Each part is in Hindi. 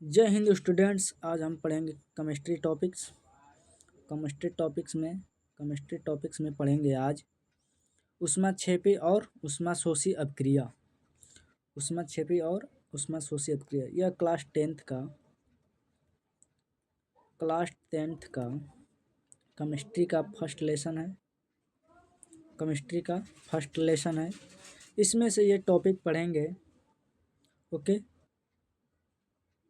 जय हिंद स्टूडेंट्स। आज हम पढ़ेंगे केमिस्ट्री टॉपिक्स। केमिस्ट्री टॉपिक्स में पढ़ेंगे आज ऊष्माक्षेपी और ऊष्माशोषी अपक्रिया। ऊष्माक्षेपी और ऊष्माशोषी अपक्रिया यह क्लास टेंथ का केमिस्ट्री का फर्स्ट लेसन है। इसमें से ये टॉपिक पढ़ेंगे। ओके,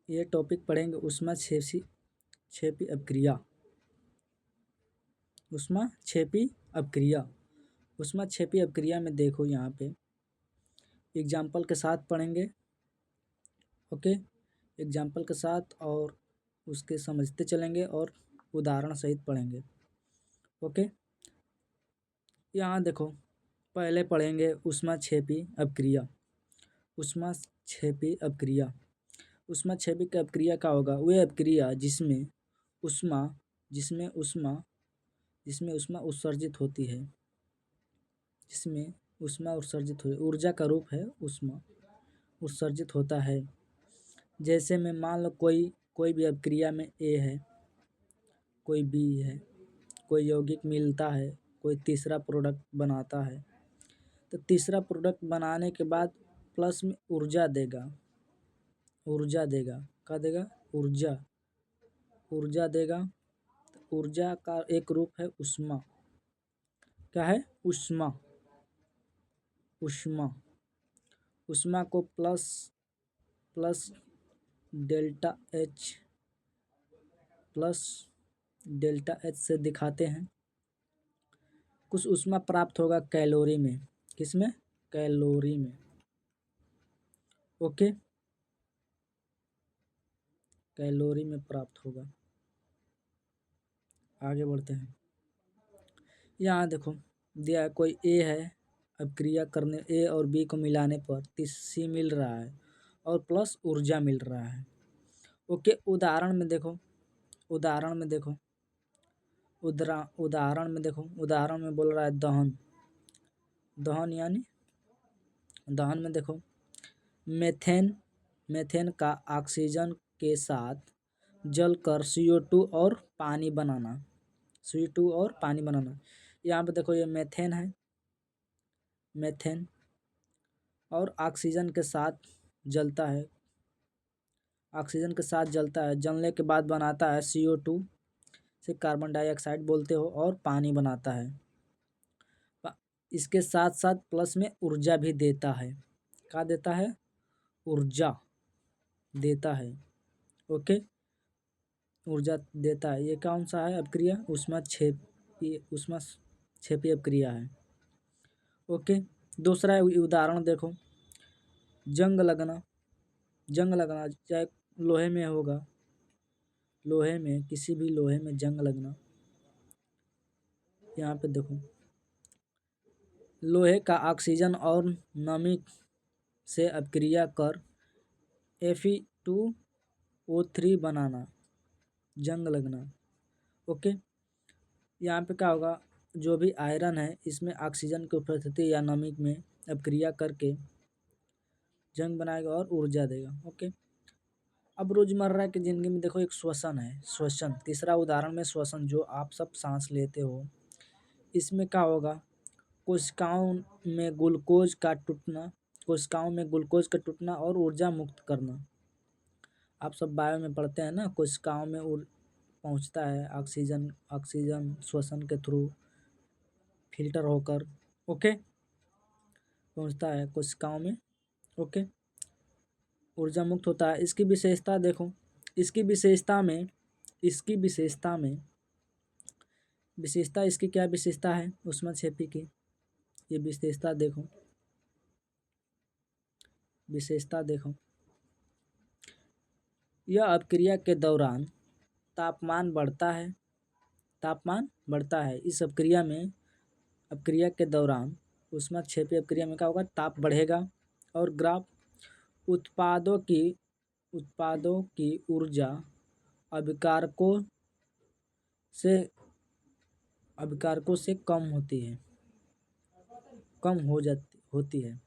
ये टॉपिक पढ़ेंगे ऊष्माक्षेपी अपक्रिया। ऊष्माक्षेपी अपक्रिया में देखो, यहाँ पे एग्जाम्पल के साथ पढ़ेंगे। ओके, एग्जाम्पल के साथ और उसके समझते चलेंगे और उदाहरण सहित पढ़ेंगे। ओके, यहाँ देखो, पहले पढ़ेंगे ऊष्माक्षेपी अपक्रिया। ऊष्माक्षेपी की अपक्रिया का होगा वह अपक्रिया जिसमें ऊष्मा उत्सर्जित होती है। ऊर्जा का रूप है ऊष्मा उत्सर्जित होता है। जैसे में मान लो कोई भी अपक्रिया में ए है, कोई बी है, कोई यौगिक मिलता है, कोई तीसरा प्रोडक्ट बनाता है, तो तीसरा प्रोडक्ट बनाने के बाद प्लस में ऊर्जा देगा। क्या देगा? ऊर्जा देगा। तो ऊर्जा का एक रूप है ऊष्मा। क्या है? ऊष्मा को प्लस डेल्टा एच से दिखाते हैं। कुछ ऊष्मा प्राप्त होगा कैलोरी में। किसमें? कैलोरी में। ओके, कैलोरी में प्राप्त होगा। आगे बढ़ते हैं। यहाँ देखो दिया है, कोई ए है, अपक्रिया करने ए और बी को मिलाने पर सी मिल रहा है और प्लस ऊर्जा मिल रहा है। ओके, उदाहरण में देखो, उदाहरण में बोल रहा है दहन में देखो, मेथेन का ऑक्सीजन के साथ जलकर CO2 और पानी बनाना। यहाँ पे देखो, ये मेथेन है, और ऑक्सीजन के साथ जलता है। जलने के बाद बनाता है CO2 से कार्बन डाइऑक्साइड बोलते हो, और पानी बनाता है। इसके साथ साथ प्लस में ऊर्जा भी देता है। क्या देता है? ऊर्जा देता है। ओके, ऊर्जा देता है। ये कौन सा है अपक्रिया? ऊष्माक्षेपी अपक्रिया है। ओके, दूसरा उदाहरण देखो, जंग लगना चाहे लोहे में होगा, किसी भी लोहे में जंग लगना। यहाँ पे देखो, लोहे का ऑक्सीजन और नमी से अपक्रिया कर Fe2O3 बनाना, जंग लगना। ओके, यहाँ पे क्या होगा, जो भी आयरन है इसमें ऑक्सीजन की उपस्थिति या नमी में अपक्रिया करके जंग बनाएगा और ऊर्जा देगा। ओके, अब रोजमर्रा की जिंदगी में देखो, एक श्वसन है। तीसरा उदाहरण में श्वसन, जो आप सब सांस लेते हो, इसमें क्या होगा, कोशिकाओं में ग्लूकोज का टूटना और ऊर्जा मुक्त करना। आप सब बायो में पढ़ते हैं ना, कोशिकाओं में पहुंचता है ऑक्सीजन श्वसन के थ्रू फिल्टर होकर। ओके, पहुंचता है कोशिकाओं में। ओके, ऊर्जा मुक्त होता है। इसकी विशेषता देखो, इसकी क्या विशेषता है ऊष्माक्षेपी की? ये विशेषता देखो, यह अपक्रिया के दौरान तापमान बढ़ता है। इस अपक्रिया के दौरान ऊष्माक्षेपी अपक्रिया में क्या होगा, ताप बढ़ेगा और ग्राफ उत्पादों की ऊर्जा अभिकारकों से कम होती है।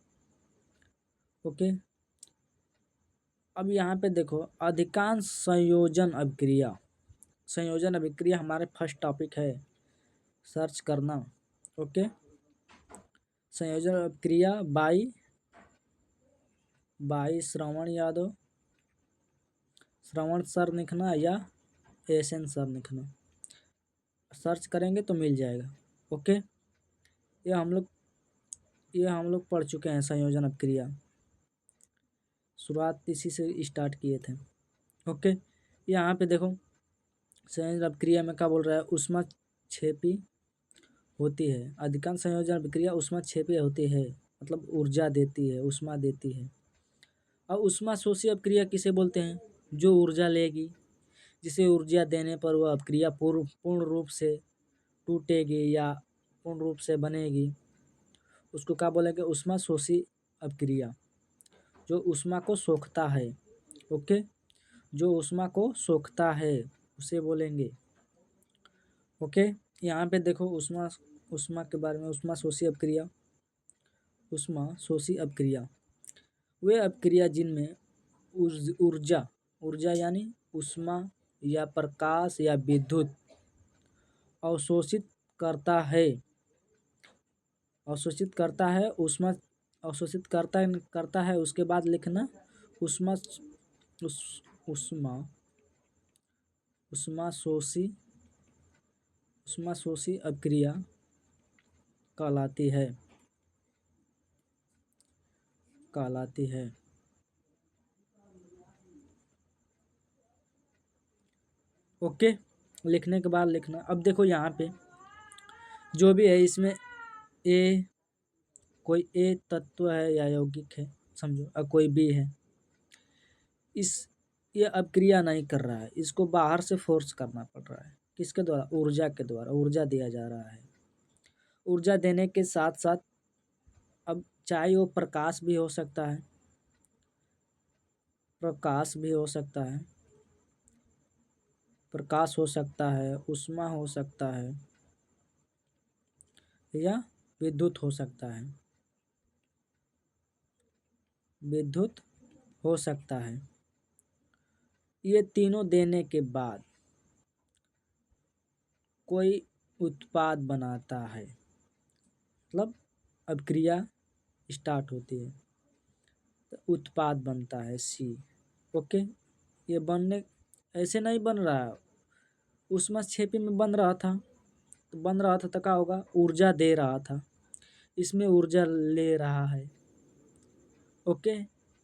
ओके, अब यहाँ पे देखो अधिकांश संयोजन अभिक्रिया हमारे फर्स्ट टॉपिक है, सर्च करना। ओके, संयोजन अभिक्रिया by Shravan Yadav, Shravan sir लिखना या एसएन सर लिखना, सर्च करेंगे तो मिल जाएगा। ओके, ये हम लोग पढ़ चुके हैं संयोजन अभिक्रिया, शुरुआत इसी से स्टार्ट किए थे। ओके, यहाँ पे देखो संयोजन अभिक्रिया में क्या बोल रहा है, ऊष्माक्षेपी होती है। अधिकांश संयोजन अभिक्रिया ऊष्माक्षेपी होती है, मतलब ऊर्जा देती है, ऊष्मा देती है। अब ऊष्माशोषी अभिक्रिया किसे बोलते हैं, जो ऊर्जा लेगी, जिसे ऊर्जा देने पर वह अभिक्रिया पूर्ण रूप से टूटेगी या पूर्ण रूप से बनेगी, उसको क्या बोलेंगे, ऊष्माशोषी अभिक्रिया। जो ऊष्मा को सोखता है, ओके, जो ऊष्मा को सोखता है उसे बोलेंगे। ओके, यहाँ पे देखो ऊष्मा के बारे में, ऊष्माशोषी अभिक्रिया वे अभिक्रिया जिनमें ऊर्जा यानी ऊष्मा या प्रकाश या विद्युत अवशोषित करता है ऊष्मा अवशोषित करता है। उसके बाद लिखना ऊष्माशोषी अभिक्रिया कहलाती है। ओके, लिखने के बाद लिखना। अब देखो यहाँ पे जो भी है, इसमें कोई ए तत्व है या यौगिक है समझो, और कोई बी है, ये अभिक्रिया नहीं कर रहा है, इसको बाहर से फोर्स करना पड़ रहा है। किसके द्वारा, ऊर्जा के द्वारा, ऊर्जा दिया जा रहा है। ऊर्जा देने के साथ साथ अब चाहे वो प्रकाश भी हो सकता है, प्रकाश हो सकता है, ऊष्मा हो सकता है या विद्युत हो सकता है। ये तीनों देने के बाद कोई उत्पाद बनाता है, मतलब अभिक्रिया स्टार्ट होती है तो उत्पाद बनता है सी। ओके, ये बनने ऐसे नहीं बन रहा है, ऊष्माक्षेपी में बन रहा था तो क्या होगा, ऊर्जा दे रहा था, इसमें ऊर्जा ले रहा है। ओके,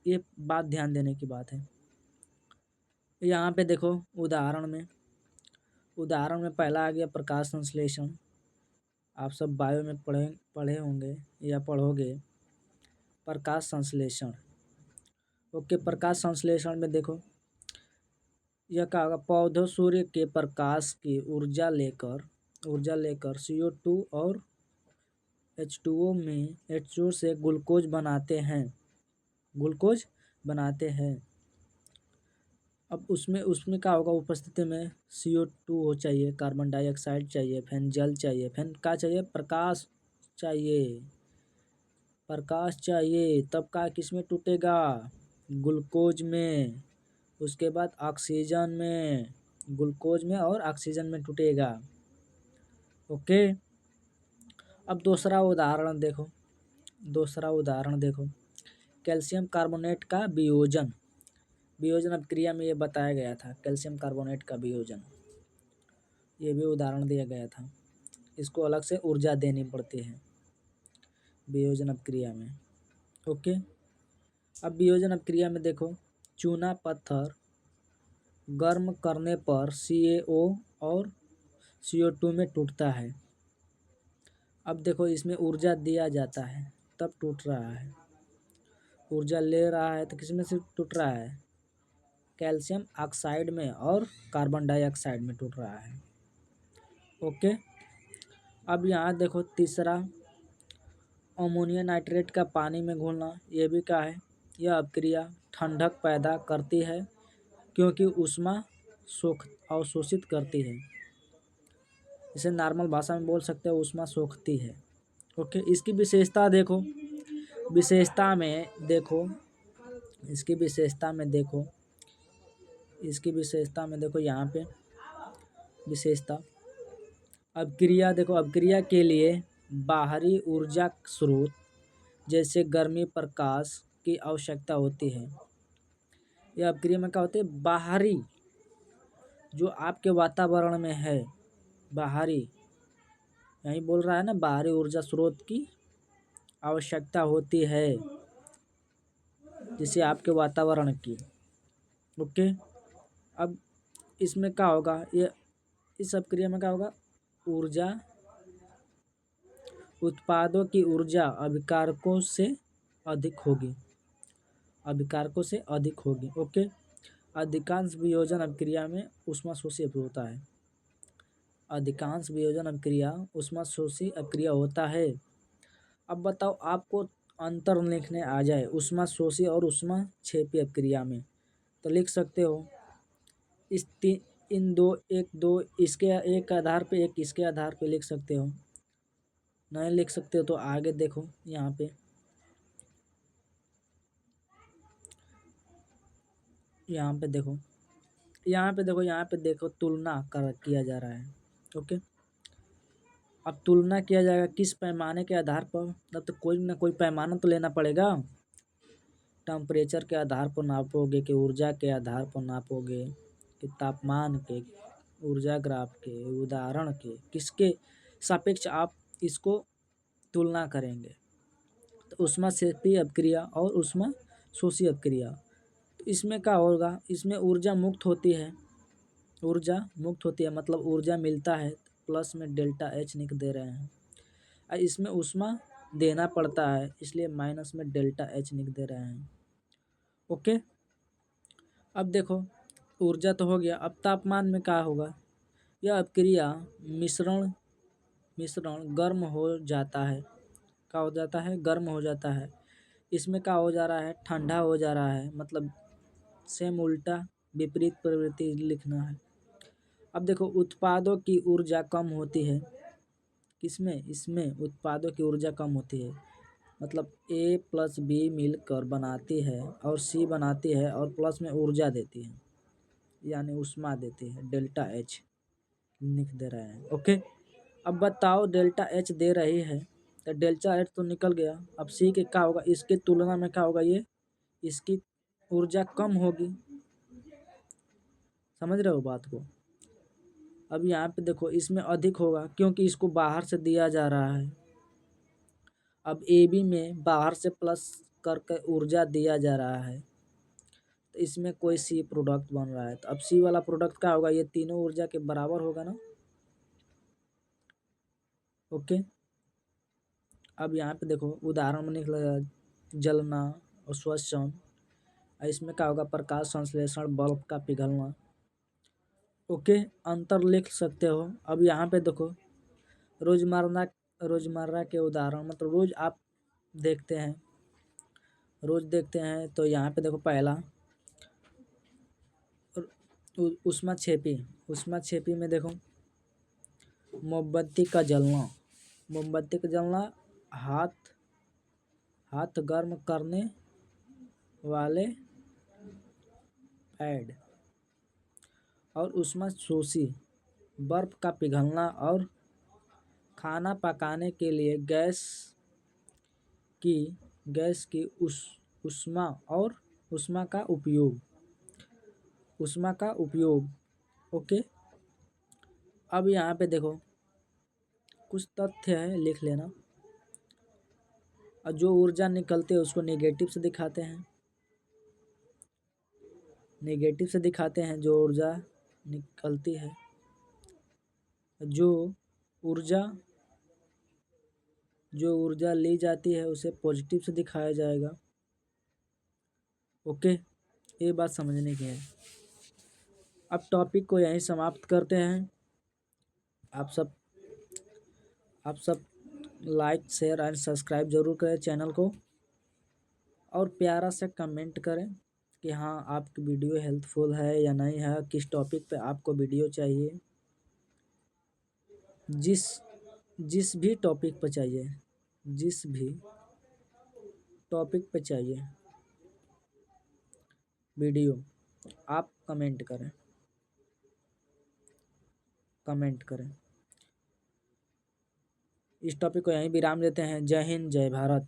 ये बात ध्यान देने की बात है। यहाँ पे देखो उदाहरण में पहला आ गया प्रकाश संश्लेषण। आप सब बायो में पढ़े होंगे या पढ़ोगे, प्रकाश संश्लेषण। ओके, प्रकाश संश्लेषण में देखो यह क्या होगा, पौधों सूर्य के प्रकाश की ऊर्जा लेकर CO2 और H2O से ग्लूकोज बनाते हैं। अब उसमें क्या होगा, उपस्थिति में CO2 हो चाहिए, कार्बन डाइऑक्साइड चाहिए, फिर जल चाहिए, फिर क्या चाहिए, प्रकाश चाहिए। तब का किसमें टूटेगा, ग्लूकोज में, उसके बाद ऑक्सीजन में, ग्लूकोज में और ऑक्सीजन में टूटेगा। ओके, अब दूसरा उदाहरण देखो, कैल्शियम कार्बोनेट का वियोजन अभिक्रिया में ये बताया गया था, कैल्शियम कार्बोनेट का वियोजन, ये भी उदाहरण दिया गया था। इसको अलग से ऊर्जा देनी पड़ती है वियोजन अभिक्रिया में। ओके, अब वियोजन अभिक्रिया में देखो चूना पत्थर गर्म करने पर CaO और CO2 में टूटता है। अब देखो इसमें ऊर्जा दिया जाता है तब टूट रहा है, ऊर्जा ले रहा है तो किसमें से टूट रहा है, कैल्शियम ऑक्साइड में और कार्बन डाइऑक्साइड में टूट रहा है। ओके, अब यहाँ देखो तीसरा, अमोनिया नाइट्रेट का पानी में घोलना, ये भी क्या है, यह अभिक्रिया ठंडक पैदा करती है क्योंकि ऊष्मा अवशोषित करती है। इसे नॉर्मल भाषा में बोल सकते हैं, ऊष्मा सोखती है। ओके, इसकी विशेषता में देखो इसकी विशेषता में देखो, इसकी विशेषता में देखो यहाँ पे विशेषता अभिक्रिया देखो, अभिक्रिया के लिए बाहरी ऊर्जा स्रोत जैसे गर्मी प्रकाश की आवश्यकता होती है। यह अभिक्रिया में क्या होती है, बाहरी जो आपके वातावरण में है, बाहरी यही बोल रहा है ना, बाहरी ऊर्जा स्रोत की आवश्यकता होती है जैसे आपके वातावरण की। ओके, अब इसमें क्या होगा, ये इस अभिक्रिया में क्या होगा, ऊर्जा उत्पादों की ऊर्जा अभिकारकों से अधिक होगी, अभिकारकों से अधिक होगी। ओके, अधिकांश वियोजन अभिक्रिया में ऊष्माशोषी होता है, अधिकांश वियोजन अभिक्रिया ऊष्माशोषी अभिक्रिया होता है। अब बताओ आपको अंतर लिखने आ जाए ऊष्माशोषी और ऊष्माक्षेपी अभिक्रिया में, तो लिख सकते हो इन दो, एक दो इसके एक आधार पे, एक इसके आधार पे लिख सकते हो। नहीं लिख सकते हो तो आगे देखो, यहाँ पे देखो, यहाँ पे देखो तुलना किया जा रहा है। ओके, अब तुलना किया जाएगा किस पैमाने के आधार पर, तब तो कोई ना कोई पैमाना तो लेना पड़ेगा। टेम्परेचर के आधार पर नापोगे कि ऊर्जा के आधार पर नापोगे कि तापमान के, ऊर्जा ग्राफ के, उदाहरण के, किसके सापेक्ष आप इसको तुलना करेंगे। तो ऊष्माक्षेपी अभिक्रिया और ऊष्माशोषी अभिक्रिया, तो इसमें क्या होगा, इसमें ऊर्जा मुक्त होती है, ऊर्जा मुक्त होती है मतलब ऊर्जा मिलता है, प्लस में डेल्टा एच लिख दे रहे हैं। और इसमें ऊष्मा देना पड़ता है, इसलिए माइनस में डेल्टा एच लिख दे रहे हैं। ओके, अब देखो ऊर्जा तो हो गया, अब तापमान में क्या होगा, यह अभिक्रिया मिश्रण गर्म हो जाता है, क्या हो जाता है, गर्म हो जाता है। इसमें क्या हो जा रहा है, ठंडा हो जा रहा है, मतलब सेम उल्टा विपरीत प्रवृत्ति लिखना है। अब देखो उत्पादों की ऊर्जा कम होती है, किसमें, इसमें उत्पादों की ऊर्जा कम होती है, मतलब ए प्लस बी मिलकर बनाती है और सी बनाती है और प्लस में ऊर्जा देती है, यानी ऊष्मा देती है, डेल्टा एच लिख दे रहे हैं। ओके, अब बताओ डेल्टा एच दे रही है तो डेल्टा एच तो निकल गया, अब सी के क्या होगा, इसकी तुलना में क्या होगा, ये इसकी ऊर्जा कम होगी, समझ रहे हो बात को। अब यहाँ पे देखो इसमें अधिक होगा क्योंकि इसको बाहर से दिया जा रहा है। अब ए बी में बाहर से प्लस करके ऊर्जा दिया जा रहा है, तो इसमें कोई सी प्रोडक्ट बन रहा है, तो अब सी वाला प्रोडक्ट क्या होगा, ये तीनों ऊर्जा के बराबर होगा ना। ओके, अब यहाँ पे देखो उदाहरण में निकला जलना और श्वसन, इसमें क्या होगा, प्रकाश संश्लेषण, बल्ब का पिघलना। ओके, अंतर लिख सकते हो। अब यहाँ पे देखो रोजमर्रा के उदाहरण, मतलब रोज आप देखते हैं, तो यहाँ पे देखो पहला ऊष्माक्षेपी में देखो मोमबत्ती का जलना, हाथ गर्म करने वाले पैड, और ऊष्माशोषी बर्फ का पिघलना और खाना पकाने के लिए गैस की ऊष्मा और ऊष्मा का उपयोग। ओके, अब यहाँ पे देखो कुछ तथ्य है, लिख लेना। और जो ऊर्जा निकलते है उसको नेगेटिव से दिखाते हैं, जो ऊर्जा निकलती है, जो ऊर्जा ली जाती है उसे पॉजिटिव से दिखाया जाएगा। ओके, ये बात समझने की है। अब टॉपिक को यहीं समाप्त करते हैं। आप सब लाइक शेयर एंड सब्सक्राइब जरूर करें चैनल को, और प्यारा से कमेंट करें कि हाँ आपकी वीडियो हेल्पफुल है या नहीं है, किस टॉपिक पे आपको वीडियो चाहिए, जिस भी टॉपिक पर चाहिए, वीडियो आप कमेंट करें। इस टॉपिक को यहीं विराम देते हैं। जय हिंद, जय भारत।